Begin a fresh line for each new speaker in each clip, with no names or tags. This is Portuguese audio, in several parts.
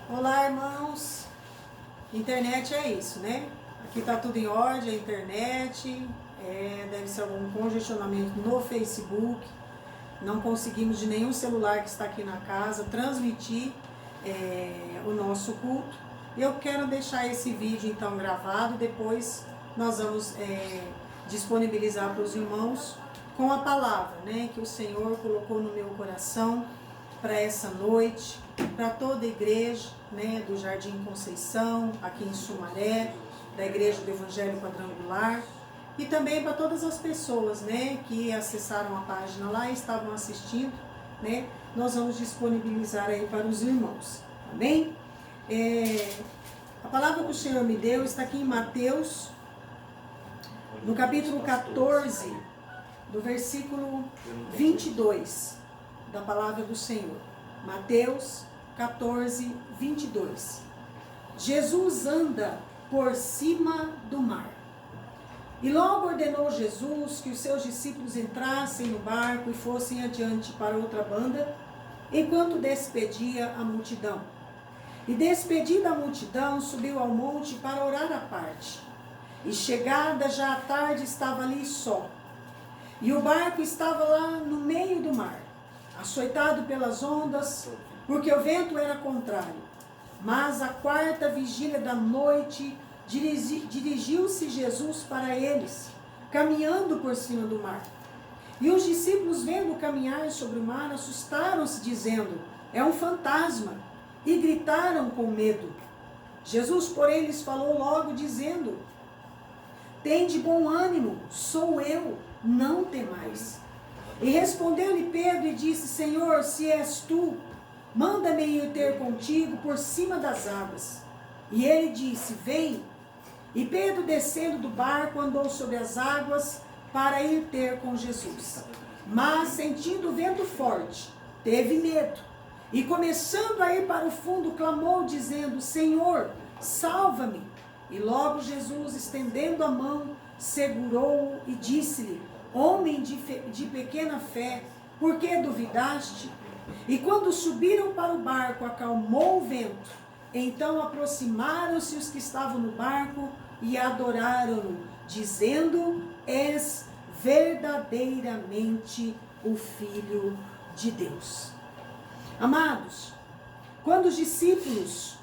Olá, irmãos. Internet é isso, né? Aqui tá tudo em ordem, a internet. Deve ser algum congestionamento no Facebook. Não conseguimos de nenhum celular que está aqui na casa transmitir o nosso culto. Eu quero deixar esse vídeo então gravado. Depois nós vamos disponibilizar para os irmãos com a palavra, né? Que o Senhor colocou no meu coração para essa noite, para toda a igreja, né, do Jardim Conceição, aqui em Sumaré, da Igreja do Evangelho Quadrangular, e também para todas as pessoas, né, que acessaram a página lá e estavam assistindo, né, nós vamos disponibilizar aí para os irmãos, amém? A palavra que o Senhor me deu está aqui em Mateus, no capítulo 14, do versículo 22, da palavra do Senhor. Mateus 14, 22. Jesus anda por cima do mar. E logo ordenou Jesus que os seus discípulos entrassem no barco e fossem adiante para outra banda, enquanto despedia a multidão. E despedida a multidão, subiu ao monte para orar à parte. E chegada já a tarde, estava ali só. E o barco estava lá no meio do mar, açoitado pelas ondas, porque o vento era contrário. Mas à quarta vigília da noite, dirigiu-se Jesus para eles, caminhando por cima do mar. E os discípulos, vendo caminhar sobre o mar, assustaram-se, dizendo: é um fantasma, e gritaram com medo. Jesus, porém, lhes falou logo, dizendo: tende bom ânimo, sou eu, não temais. E respondeu-lhe Pedro e disse: Senhor, se és tu, manda-me ir ter contigo por cima das águas. E ele disse: vem. E Pedro, descendo do barco, andou sobre as águas para ir ter com Jesus. Mas, sentindo o vento forte, teve medo. E começando a ir para o fundo, clamou, dizendo: Senhor, salva-me. E logo Jesus, estendendo a mão, segurou-o e disse-lhe: homem de pequena fé, por que duvidaste? E quando subiram para o barco, acalmou o vento. Então aproximaram-se os que estavam no barco e adoraram-no, dizendo: és verdadeiramente o Filho de Deus. Amados, quando os discípulos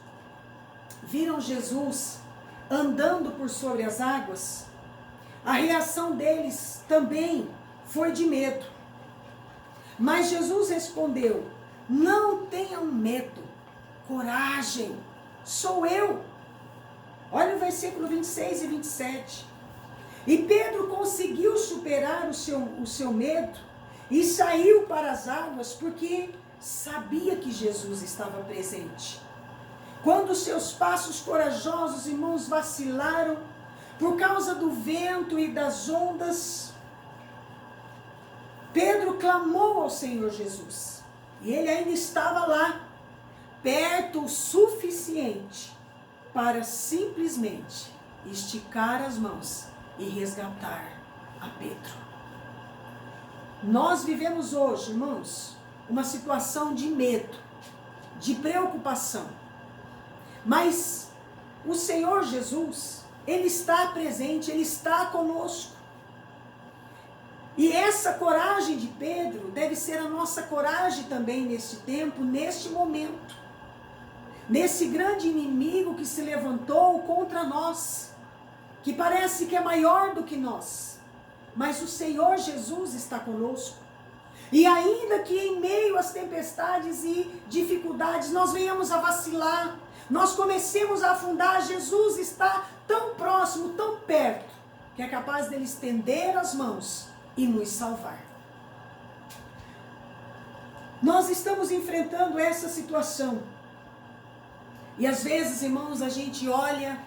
viram Jesus andando por sobre as águas, a reação deles também foi de medo. Mas Jesus respondeu: não tenham medo, coragem, sou eu. Olha o versículo 26 e 27. E Pedro conseguiu superar o seu medo e saiu para as águas porque sabia que Jesus estava presente. Quando seus passos corajosos, irmãos, vacilaram por causa do vento e das ondas, Pedro clamou ao Senhor Jesus. E ele ainda estava lá, perto o suficiente para simplesmente esticar as mãos e resgatar a Pedro. Nós vivemos hoje, irmãos, uma situação de medo, de preocupação. Mas o Senhor Jesus, Ele está presente, Ele está conosco. E essa coragem de Pedro deve ser a nossa coragem também neste tempo, neste momento. Nesse grande inimigo que se levantou contra nós, que parece que é maior do que nós. Mas o Senhor Jesus está conosco. E ainda que em meio às tempestades e dificuldades nós venhamos a vacilar, nós comecemos a afundar, Jesus está tão próximo, tão perto, que é capaz dele estender as mãos e nos salvar. Nós estamos enfrentando essa situação. E às vezes, irmãos, a gente olha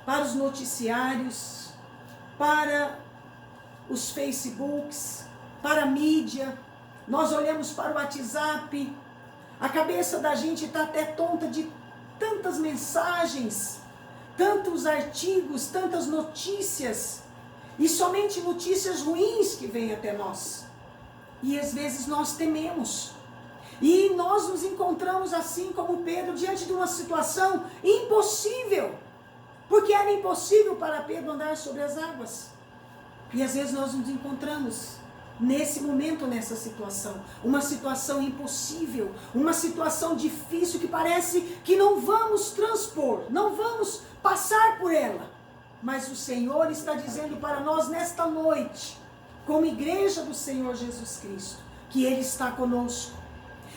para os noticiários, para os Facebooks, para a mídia, nós olhamos para o WhatsApp, a cabeça da gente está até tonta de tantas mensagens, tantos artigos, tantas notícias, e somente notícias ruins que vêm até nós. E às vezes nós tememos, e nós nos encontramos assim como Pedro diante de uma situação impossível. Porque era impossível para Pedro andar sobre as águas. E às vezes nós nos encontramos nesse momento, nessa situação. Uma situação impossível, uma situação difícil que parece que não vamos transpor, não vamos passar por ela. Mas o Senhor está dizendo para nós nesta noite, como igreja do Senhor Jesus Cristo, que Ele está conosco.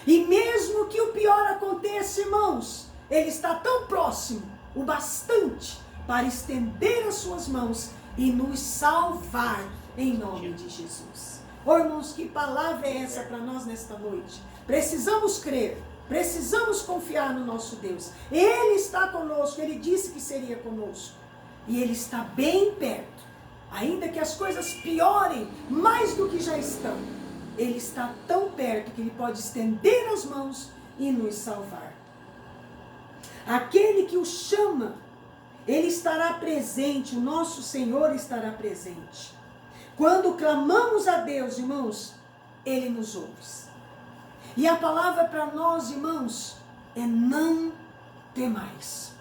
E mesmo que o pior aconteça, irmãos, Ele está tão próximo, o bastante, para estender as suas mãos e nos salvar em nome de Jesus. Oh, irmãos, que palavra é essa para nós nesta noite? Precisamos crer, precisamos confiar no nosso Deus. Ele está conosco, Ele disse que seria conosco. E Ele está bem perto. Ainda que as coisas piorem mais do que já estão, Ele está tão perto que Ele pode estender as mãos e nos salvar. Aquele que o chama, Ele estará presente, o nosso Senhor estará presente. Quando clamamos a Deus, irmãos, Ele nos ouve. E a palavra para nós, irmãos, é não temais.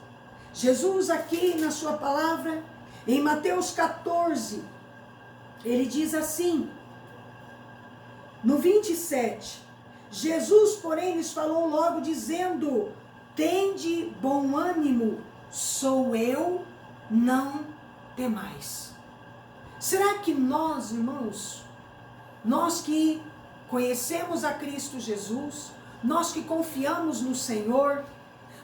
Jesus aqui na sua palavra, em Mateus 14, Ele diz assim, no 27, Jesus, porém, lhes falou logo dizendo, tende bom ânimo, sou eu, não temais. Será que nós, irmãos, nós que conhecemos a Cristo Jesus, nós que confiamos no Senhor,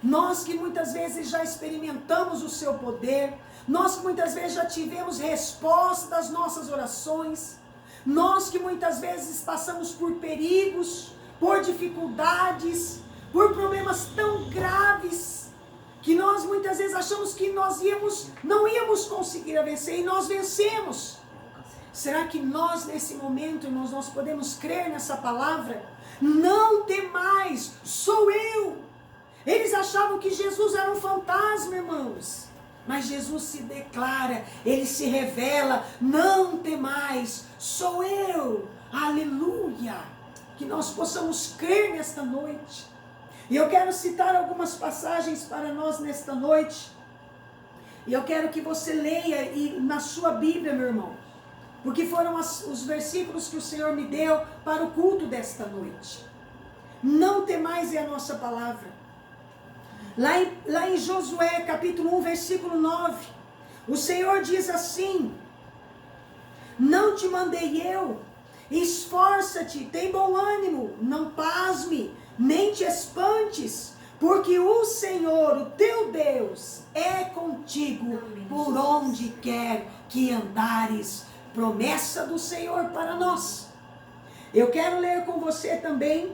nós que muitas vezes já experimentamos o seu poder, nós que muitas vezes já tivemos resposta das nossas orações, nós que muitas vezes passamos por perigos, por dificuldades, por problemas tão graves, que nós muitas vezes achamos que não íamos conseguir vencer, e nós vencemos. Será que nós nesse momento, irmãos, nós podemos crer nessa palavra? Não temais, sou eu. Eles achavam que Jesus era um fantasma, irmãos. Mas Jesus se declara, Ele se revela, não temais, sou eu. Aleluia. Que nós possamos crer nesta noite. E eu quero citar algumas passagens para nós nesta noite. E eu quero que você leia na sua Bíblia, meu irmão. Porque foram os versículos que o Senhor me deu para o culto desta noite. Não temais é a nossa palavra. Lá em Josué, capítulo 1, versículo 9. O Senhor diz assim, não te mandei eu, esforça-te, tem bom ânimo, não pasme, nem te espantes, porque o Senhor, o teu Deus, é contigo por onde quer que andares. Promessa do Senhor para nós. Eu quero ler com você também,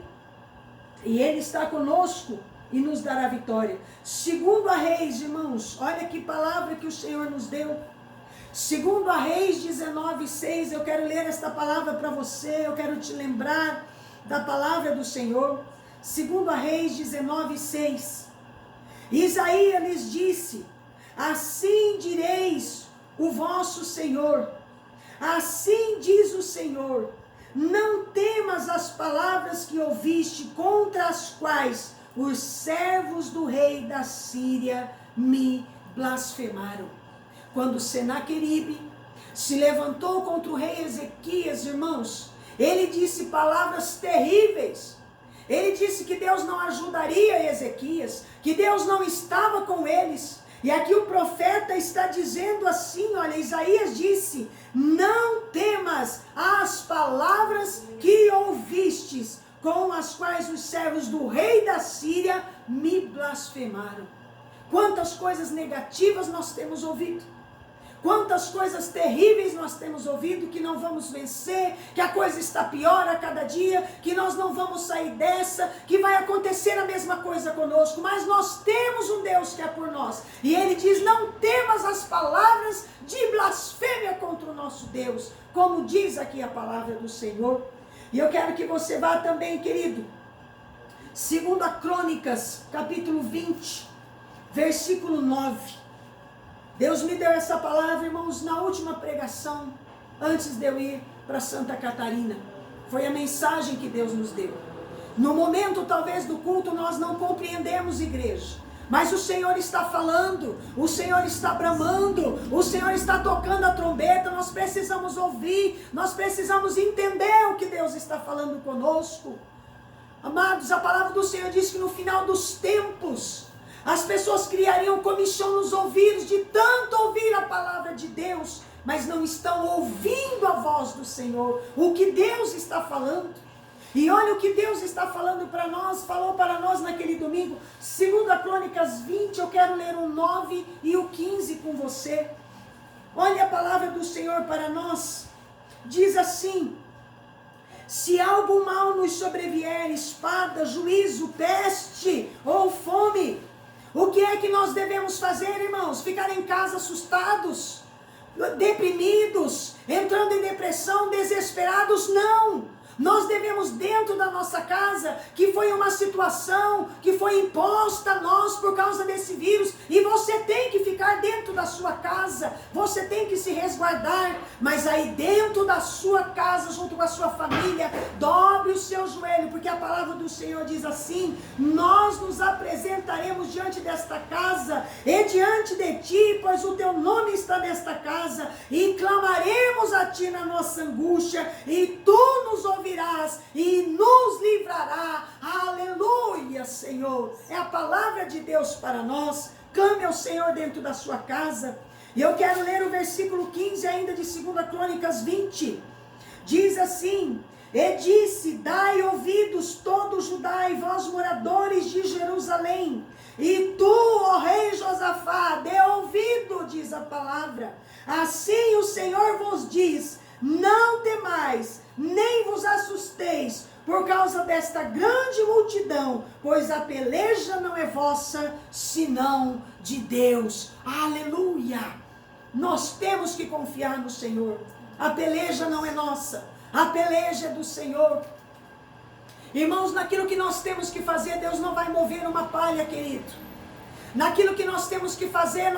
e Ele está conosco e nos dará vitória. Segundo a Reis, irmãos, olha que palavra que o Senhor nos deu. Segundo a Reis 19:6, eu quero ler esta palavra para você, eu quero te lembrar da palavra do Senhor. Segundo a Reis 19:6, Isaías lhes disse, assim direis o vosso Senhor, assim diz o Senhor, não temas as palavras que ouviste, contra as quais os servos do rei da Síria me blasfemaram. Quando Senaqueribe se levantou contra o rei Ezequias, irmãos, ele disse palavras terríveis. Ele disse que Deus não ajudaria Ezequias, que Deus não estava com eles. E aqui o profeta está dizendo assim, olha, Isaías disse, não temas as palavras que ouvistes, com as quais os servos do rei da Síria me blasfemaram. Quantas coisas negativas nós temos ouvido. Quantas coisas terríveis nós temos ouvido, que não vamos vencer, que a coisa está pior a cada dia, que nós não vamos sair dessa, que vai acontecer a mesma coisa conosco, mas nós temos um Deus que é por nós, e Ele diz, não temas as palavras de blasfêmia contra o nosso Deus, como diz aqui a palavra do Senhor. E eu quero que você vá também, querido, 2 Crônicas, capítulo 20, versículo 9. Deus me deu essa palavra, irmãos, na última pregação, antes de eu ir para Santa Catarina. Foi a mensagem que Deus nos deu. No momento talvez do culto nós não compreendemos, igreja. Mas o Senhor está falando, o Senhor está bramando, o Senhor está tocando a trombeta. Nós precisamos ouvir, nós precisamos entender o que Deus está falando conosco. Amados, a palavra do Senhor diz que no final dos tempos, as pessoas criariam comichão nos ouvidos de tanto ouvir a palavra de Deus, mas não estão ouvindo a voz do Senhor, o que Deus está falando. E olha o que Deus está falando para nós, falou para nós naquele domingo, 2 Crônicas 20, eu quero ler o 9 e o 15 com você. Olha a palavra do Senhor para nós, diz assim: se algo mal nos sobrevier, espada, juízo, peste ou fome, o que é que nós devemos fazer, irmãos? Ficar em casa assustados, deprimidos, entrando em depressão, desesperados? Não! Nós devemos, dentro da nossa casa, que foi uma situação que foi imposta a nós por causa desse vírus, e você tem que ficar dentro da sua casa, você tem que se resguardar, mas aí dentro da sua casa, junto com a sua família, dobre o seu joelho, porque a palavra do Senhor diz assim: nós nos apresentaremos diante desta casa, e diante de ti, pois o teu nome está nesta casa, e clamaremos a ti na nossa angústia, e tu nos ouvirás e nos livrará. Aleluia, Senhor. É a palavra de Deus para nós. Clame ao Senhor dentro da sua casa. E eu quero ler o versículo 15 ainda de 2 Crônicas 20. Diz assim: e disse, dai ouvidos todo Judá e vós moradores de Jerusalém, e tu, ó rei Josafá, dê ouvido, diz a palavra. Assim o Senhor vos diz: não temais, nem vos assusteis por causa desta grande multidão, pois a peleja não é vossa, senão de Deus. Aleluia! Nós temos que confiar no Senhor. A peleja não é nossa, a peleja é do Senhor. Irmãos, naquilo que nós temos que fazer, Deus não vai mover uma palha, querido. Naquilo que nós temos que fazer,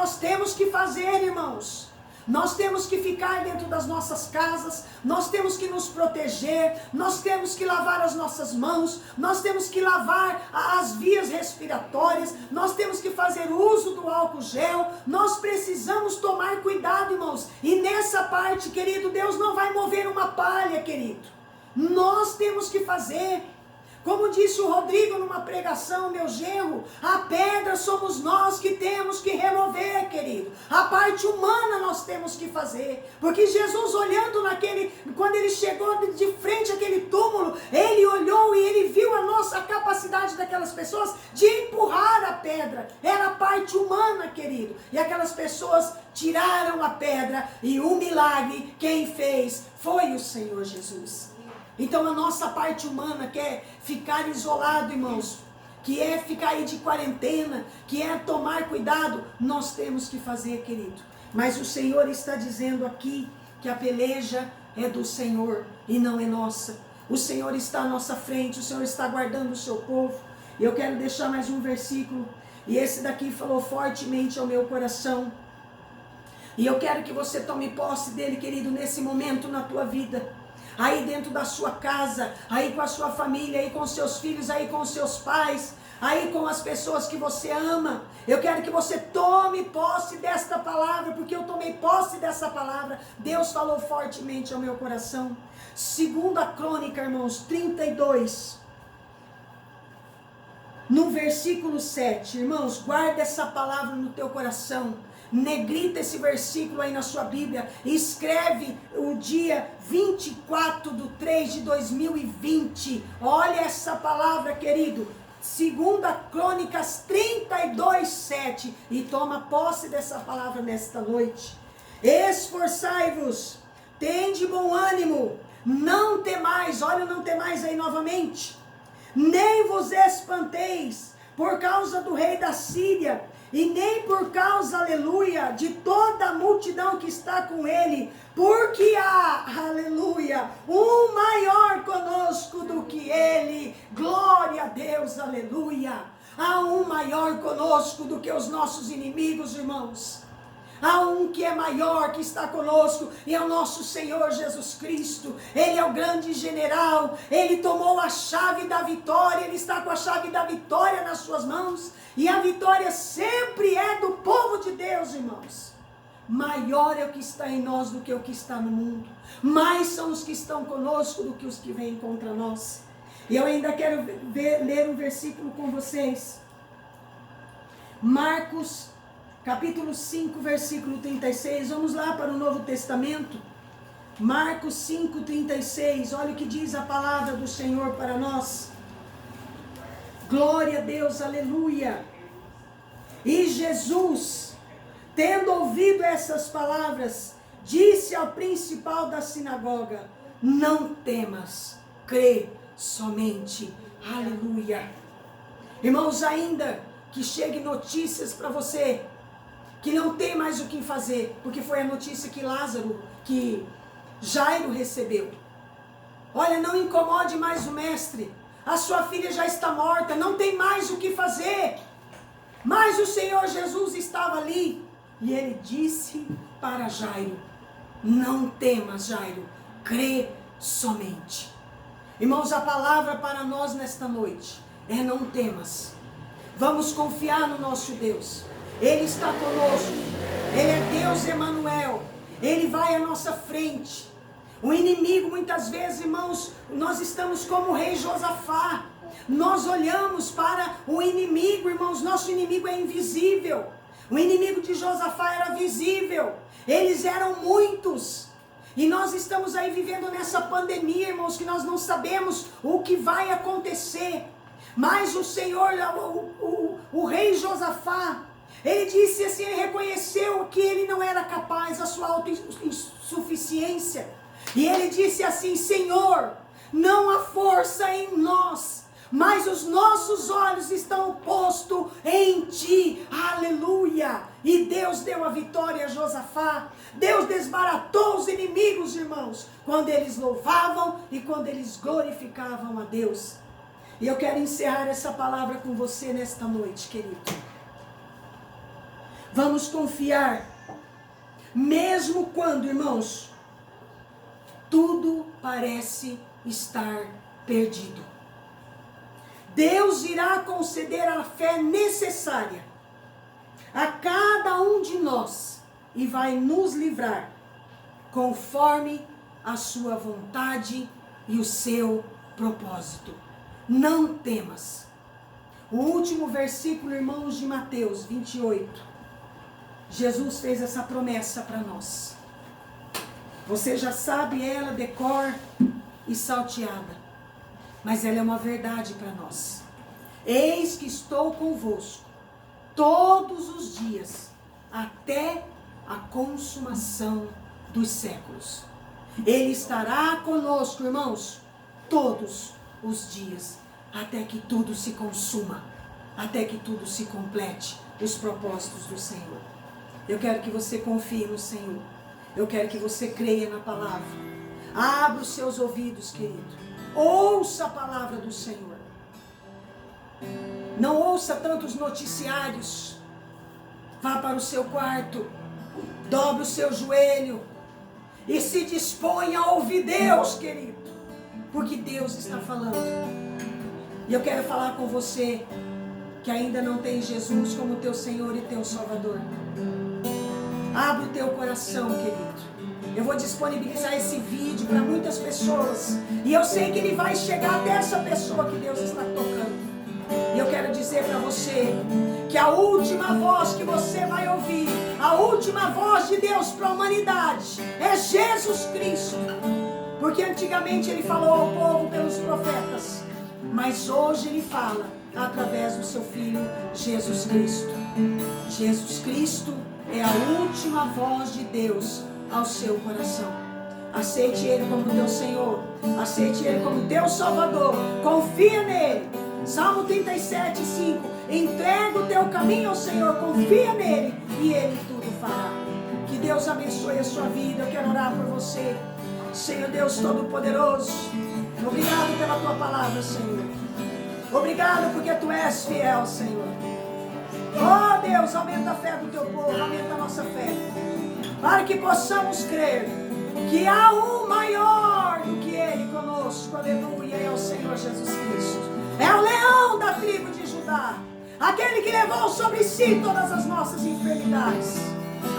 irmãos. Nós temos que ficar dentro das nossas casas, nós temos que nos proteger, nós temos que lavar as nossas mãos, nós temos que lavar as vias respiratórias, nós temos que fazer uso do álcool gel, nós precisamos tomar cuidado, irmãos. E nessa parte, querido, Deus não vai mover uma palha, querido. Nós temos que fazer. Como disse o Rodrigo numa pregação, meu genro, a pedra somos nós que temos que remover, querido. A parte humana nós temos que fazer. Porque Jesus, olhando quando ele chegou de frente àquele túmulo, ele olhou e ele viu a capacidade daquelas pessoas de empurrar a pedra. Era a parte humana, querido. E aquelas pessoas tiraram a pedra, e o milagre quem fez foi o Senhor Jesus. Então a nossa parte humana quer ficar isolado, irmãos, que é ficar aí de quarentena, que é tomar cuidado, nós temos que fazer, querido. Mas o Senhor está dizendo aqui que a peleja é do Senhor e não é nossa. O Senhor está à nossa frente, o Senhor está guardando o seu povo. E eu quero deixar mais um versículo, e esse daqui falou fortemente ao meu coração. E eu quero que você tome posse dele, querido, nesse momento na tua vida. Aí dentro da sua casa, aí com a sua família, aí com os seus filhos, aí com os seus pais, aí com as pessoas que você ama. Eu quero que você tome posse desta palavra, porque eu tomei posse dessa palavra. Deus falou fortemente ao meu coração. 2 Crônica, irmãos, 32, no versículo 7. Irmãos, guarda essa palavra no teu coração. Negrita esse versículo aí na sua Bíblia. Escreve o dia 24/3/2020. Olha essa palavra, querido. 2 Crônicas 32:7. E toma posse dessa palavra nesta noite. Esforçai-vos, tende bom ânimo, não temais. Olha o não temais aí novamente. Nem vos espanteis por causa do rei da Síria, e nem por causa, aleluia, de toda a multidão que está com ele, porque há, aleluia, um maior conosco do que ele. Glória a Deus, aleluia. Há um maior conosco do que os nossos inimigos, irmãos. Há um que é maior, que está conosco, e é o nosso Senhor Jesus Cristo. Ele é o grande general, Ele tomou a chave da vitória, Ele está com a chave da vitória nas suas mãos, e a vitória sempre é do povo de Deus, irmãos. Maior é o que está em nós do que o que está no mundo. Mais são os que estão conosco do que os que vêm contra nós. E eu ainda quero ler um versículo com vocês. Marcos, capítulo 5, versículo 36. Vamos lá para o Novo Testamento. Marcos 5, 36. Olha o que diz a palavra do Senhor para nós. Glória a Deus, aleluia. E Jesus, tendo ouvido essas palavras, disse ao principal da sinagoga: não temas, crê somente. Aleluia. Irmãos, ainda que chegue notícias para você que não tem mais o que fazer, porque foi a notícia que Jairo recebeu. Olha, não incomode mais o mestre, a sua filha já está morta, não tem mais o que fazer. Mas o Senhor Jesus estava ali, e ele disse para Jairo: não temas, Jairo, crê somente. Irmãos, a palavra para nós nesta noite é: não temas. Vamos confiar no nosso Deus. Ele está conosco. Ele é Deus Emanuel. Ele vai à nossa frente. O inimigo, muitas vezes, irmãos, nós estamos como o rei Josafá. Nós olhamos para o inimigo, irmãos. Nosso inimigo é invisível. O inimigo de Josafá era visível. Eles eram muitos. E nós estamos aí vivendo nessa pandemia, irmãos, que nós não sabemos o que vai acontecer. Mas o Senhor, o rei Josafá, ele disse assim, ele reconheceu que ele não era capaz, a sua autossuficiência. E ele disse assim: Senhor, não há força em nós, mas os nossos olhos estão postos em Ti. Aleluia! E Deus deu a vitória a Josafá. Deus desbaratou os inimigos, irmãos, quando eles louvavam e quando eles glorificavam a Deus. E eu quero encerrar essa palavra com você nesta noite, querido. Vamos confiar, mesmo quando, irmãos, tudo parece estar perdido. Deus irá conceder a fé necessária a cada um de nós e vai nos livrar conforme a sua vontade e o seu propósito. Não temas. O último versículo, irmãos, de Mateus 28. Jesus fez essa promessa para nós. Você já sabe ela de cor e salteada, mas ela é uma verdade para nós. Eis que estou convosco todos os dias, até a consumação dos séculos. Ele estará conosco, irmãos, todos os dias, até que tudo se consuma, até que tudo se complete, os propósitos do Senhor. Eu quero que você confie no Senhor. Eu quero que você creia na palavra. Abra os seus ouvidos, querido. Ouça a palavra do Senhor. Não ouça tantos noticiários. Vá para o seu quarto. Dobre o seu joelho. E se disponha a ouvir Deus, querido. Porque Deus está falando. E eu quero falar com você que ainda não tem Jesus como teu Senhor e teu Salvador. Abre o teu coração, querido. Eu vou disponibilizar esse vídeo para muitas pessoas. E eu sei que ele vai chegar até essa pessoa que Deus está tocando. E eu quero dizer para você que a última voz que você vai ouvir, a última voz de Deus para a humanidade, é Jesus Cristo. Porque antigamente ele falou ao povo pelos profetas, mas hoje ele fala através do seu Filho Jesus Cristo. Jesus Cristo é a última voz de Deus ao seu coração. Aceite Ele como teu Senhor. Aceite Ele como teu Salvador. Confia nele. Salmo 37, 5. Entrega o teu caminho ao Senhor. Confia nele e Ele tudo fará. Que Deus abençoe a sua vida. Eu quero orar por você. Senhor Deus Todo-Poderoso, obrigado pela tua palavra, Senhor. Obrigado porque tu és fiel, Senhor. Oh Deus, aumenta a fé do teu povo, aumenta a nossa fé, para que possamos crer que há um maior do que Ele conosco, aleluia, é o Senhor Jesus Cristo, é o leão da tribo de Judá, aquele que levou sobre si todas as nossas enfermidades.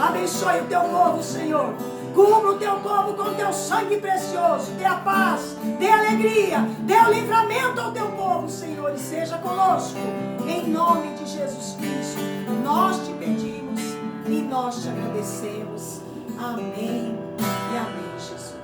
Abençoe o teu povo, Senhor, cubra o teu povo com o teu sangue precioso, dê a paz, dê alegria, dê o livramento ao teu povo, Senhor, e seja conosco, em nome de Jesus Cristo, nós te pedimos e nós te agradecemos, amém e amém, Jesus.